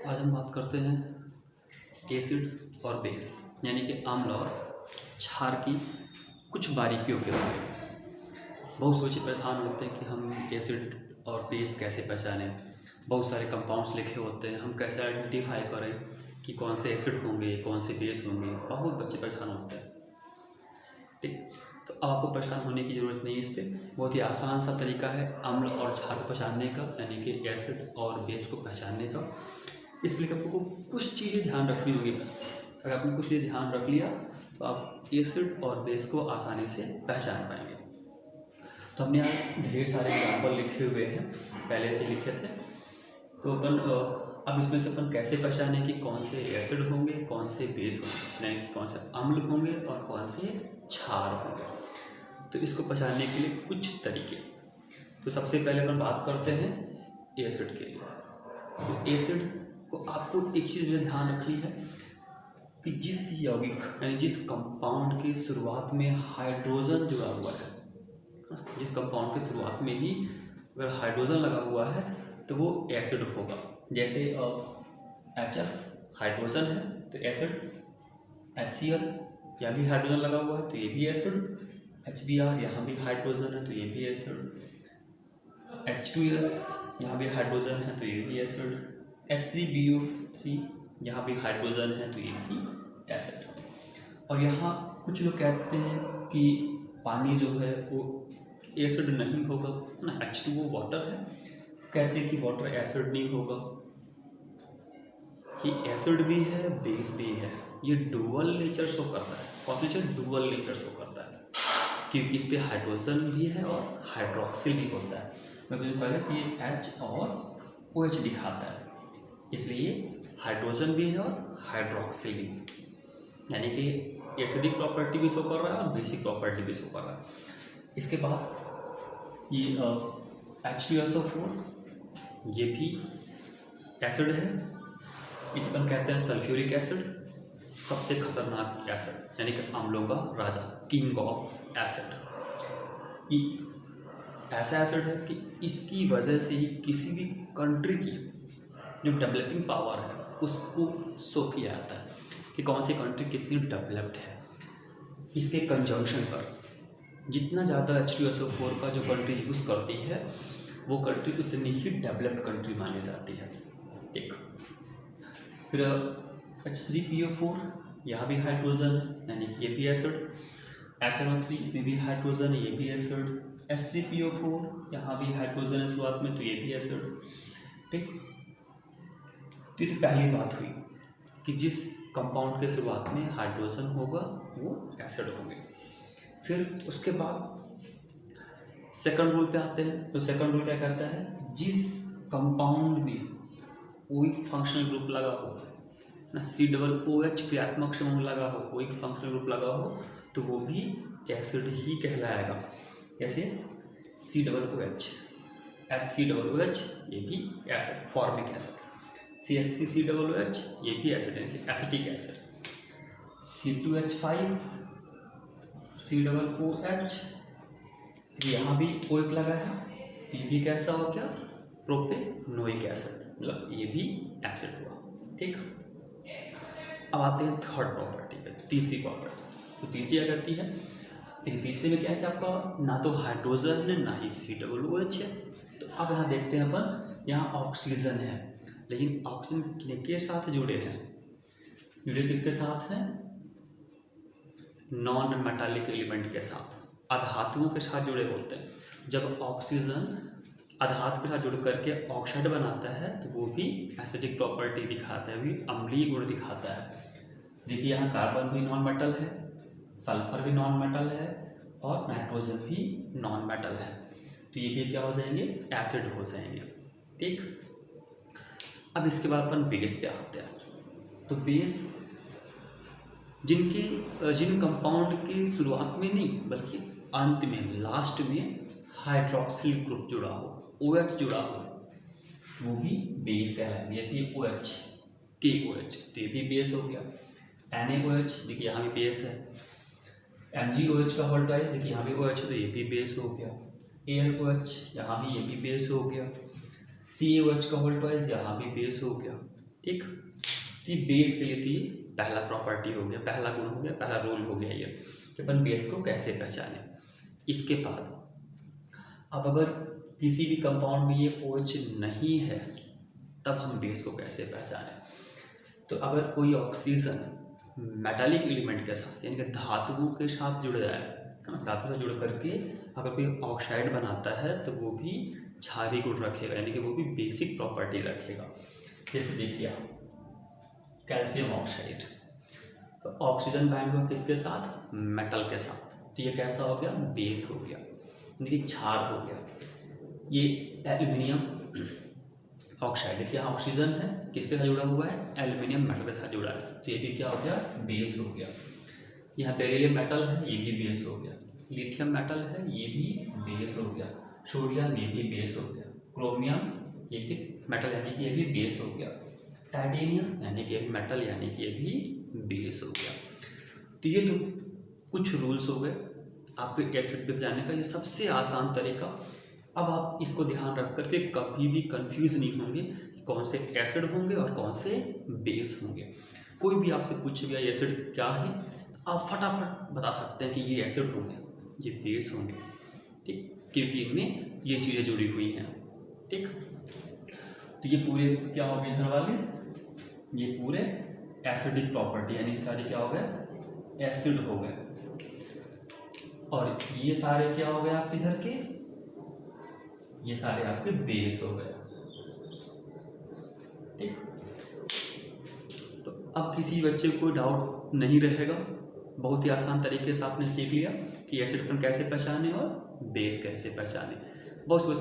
आज हम बात करते हैं एसिड और बेस यानी कि अम्ल और क्षार की कुछ बारीकियों के बारे में। बहुत से बच्चे परेशान होते हैं कि हम एसिड और बेस कैसे पहचानें। बहुत सारे कंपाउंड्स लिखे होते हैं, हम कैसे आइडेंटिफाई करें कि कौन से एसिड होंगे कौन से बेस होंगे। बहुत बच्चे परेशान होते हैं। ठीक, तो आपको परेशान होने की ज़रूरत नहीं है। इस पर बहुत ही आसान सा तरीका है अम्ल और क्षार को पहचानने का, यानी कि एसिड और बेस को पहचानने का। इसलिए आपको कुछ चीज़ें ध्यान रखनी होगी बस। अगर आपने कुछ चीज़ें ध्यान रख लिया तो आप एसिड और बेस को आसानी से पहचान पाएंगे। तो हमने यहाँ ढेर सारे एग्जाम्पल लिखे हुए हैं, पहले से लिखे थे। तो अपन अब इसमें से अपन कैसे पहचाने कि कौन से एसिड होंगे कौन से बेस होंगे, यानी कि कौन से अम्ल होंगे और कौन से क्षार होंगे। तो इसको पहचानने के लिए कुछ तरीके। तो सबसे पहले अपन बात करते हैं एसिड के लिए। तो एसिड को आपको एक चीज़ में ध्यान रखनी है कि जिस यौगिक यानी जिस कंपाउंड की शुरुआत में हाइड्रोजन जुड़ा हुआ है, जिस कंपाउंड की शुरुआत में ही अगर हाइड्रोजन लगा हुआ है तो वो एसिड होगा। जैसे HF हाइड्रोजन है तो एसिड, HCl यहाँ भी हाइड्रोजन लगा हुआ है तो ये भी एसिड, HBr यहाँ भी हाइड्रोजन है तो ये भी एसिड, H2S यहाँ भी हाइड्रोजन है तो ये भी एसिड, H3BO3 यहाँ भी हाइड्रोजन है तो ये भी एसिड। और यहाँ कुछ लोग कहते हैं कि पानी जो है वो एसिड नहीं होगा ना, H2O वाटर है, कहते हैं कि वाटर एसिड नहीं होगा। कि एसिड भी है बेस भी है, ये डुअल नेचर शो करता है। कौन सा नेचर? डुअल नेचर शो करता है, क्योंकि इस पे हाइड्रोजन भी है और हाइड्रोक्सिल भी होता है। मैं मुझे कह रहा कि ये H और OH दिखाता है, इसलिए हाइड्रोजन भी है और हाइड्रोक्सिल भी, यानी कि एसिडिक प्रॉपर्टी भी शो कर रहा है और बेसिक प्रॉपर्टी भी शो कर रहा है। इसके बाद ये H2SO4 ये भी एसिड है, इसे अपन कहते हैं सल्फ्यूरिक एसिड, सबसे खतरनाक एसिड यानी कि अम्लों का राजा, किंग ऑफ एसिड। ये ऐसा एसिड है कि इसकी वजह से ही किसी भी कंट्री की जो डेवलपिंग पावर है उसको शो किया जाता है कि कौन सी कंट्री कितनी डेवलप्ड है। इसके कंजम्पशन पर जितना ज़्यादा H2SO4 का जो कंट्री यूज़ करती है वो कंट्री उतनी ही डेवलप्ड कंट्री मानी जाती है। ठीक, फिर H3PO4 यहाँ भी हाइड्रोजन यानी कि ये भी एसिड, HNO3 इसमें भी हाइड्रोजन ये भी एसिड, H3PO4 यहाँ भी हाइड्रोजन है शुरुआत में तो ये भी एसिड। ठीक, तो ये पहली बात हुई कि जिस कंपाउंड के शुरुआत में हाइड्रोजन होगा वो एसिड होंगे। फिर उसके बाद सेकंड रूल पे आते हैं। तो सेकंड रूल क्या कहता है? जिस कंपाउंड में कोई फंक्शनल ग्रुप लगा हो ना, COOH क्रियात्मक समूह लगा हो, कोई फंक्शनल ग्रुप लगा हो तो वो भी एसिड ही कहलाएगा। जैसे COOH, HCOOH ये भी एसिड, फॉर्मिक एसिड, CH3COOH ये भी एसिड है, एसिटिक एसिड, C2H5 COOH यहाँ भी OH लगा है तो ये भी कैसा हो गया? प्रोपेनोइक एसिड, मतलब ये भी एसिड हुआ। ठीक, अब आते हैं थर्ड प्रॉपर्टी पे, तीसरी प्रॉपर्टी। तो तीसरी क्या कहती है? तीसरे में क्या है कि आपका ना तो हाइड्रोजन है ना ही COOH है। तो अब यहाँ देखते हैं अपन, यहाँ ऑक्सीजन है, लेकिन ऑक्सीजन किसके साथ जुड़े हैं? जुड़े किसके साथ हैं? नॉन मेटालिक एलिमेंट के साथ, अधातुओं के साथ जुड़े होते हैं। जब ऑक्सीजन अधातु के साथ जुड़ करके ऑक्साइड बनाता है तो वो भी एसिडिक प्रॉपर्टी दिखाता है, भी अम्लीय गुण दिखाता है। देखिए यहाँ कार्बन भी नॉन मेटल है, सल्फर भी नॉन मेटल है और नाइट्रोजन भी नॉन मेटल है, तो ये भी क्या हो जाएंगे? एसिड हो जाएंगे। ठीक, अब इसके बाद अपन बेस पे आते हैं। तो बेस जिन कंपाउंड के शुरुआत में नहीं बल्कि अंत में, लास्ट में हाइड्रोक्सिल ग्रुप जुड़ा हो, OH जुड़ा हो, वो भी बेस कहलाएंगे। जैसे ये OH, KOH तो ये भी बेस हो गया। NaOH देखिए यहाँ भी बेस है, MgOH का होल ट्वाइस देखिए यहाँ भी OH है तो ये भी बेस हो गया। AlOH यहाँ भी ये भी बेस हो गया। CaOH का होल ट्वाइस यहाँ भी बेस हो गया। ठीक। तो ये बेस के लिए तो ये पहला प्रॉपर्टी हो गया, पहला गुण हो गया, पहला रूल हो गया ये कि अपन बेस को कैसे पहचाने। इसके बाद अब अगर किसी भी कंपाउंड में ये OH नहीं है तब हम बेस को कैसे पहचानें। तो अगर कोई ऑक्सीजन मेटालिक एलिमेंट के साथ यानी कि धातुओं के साथ जुड़ जाए, है ना, धातु से जुड़ करके अगर कोई ऑक्साइड बनाता है तो वो भी क्षारीय गुण रखेगा, यानी कि वो भी बेसिक प्रॉपर्टी रखेगा। जैसे देखिए आप कैल्शियम ऑक्साइड, तो ऑक्सीजन बाइंड हुआ किसके साथ, मेटल के साथ, तो ये कैसा हो गया, बेस हो गया, यानी कि क्षार हो गया। ये एल्युमिनियम ऑक्साइड, देखिए ऑक्सीजन है किसके साथ जुड़ा हुआ है, एल्युमिनियम मेटल के साथ जुड़ा है, तो ये भी क्या हो गया, बेस हो गया। यहाँ बेरिलियम मेटल है, ये भी बेस हो गया। लिथियम मेटल है, ये भी बेस हो गया। सोडियम, ये भी बेस हो गया। क्रोमियम, ये भी मेटल यानी कि ये भी बेस हो गया। टाइटेनियम यानी कि मेटल यानी कि ये भी बेस हो गया। तो ये तो कुछ रूल्स हो गए आपके एसिड पे पहचानने का, ये सबसे आसान तरीका। अब आप इसको ध्यान रख करके कभी भी कंफ्यूज नहीं होंगे कौन से एसिड होंगे और कौन से बेस होंगे। कोई भी आपसे पूछ गया एसिड क्या है, आप फटाफट बता सकते हैं कि ये एसिड होंगे, ये बेस होंगे, ठीक, क्योंकि इनमें ये चीज़ें जुड़ी हुई हैं, ठीक। तो ये पूरे क्या हो गए इधर वाले, ये पूरे एसिडिक प्रॉपर्टी यानी सारे क्या हो गए, एसिड हो गए। और ये सारे क्या हो गए आपके इधर के, ये सारे आपके बेस हो गए, ठीक। तो अब किसी बच्चे को डाउट नहीं रहेगा, बहुत ही आसान तरीके से आपने सीख लिया कि एसिड अपन कैसे पहचाने और बेस कैसे पहचाने। बहुत बच्चे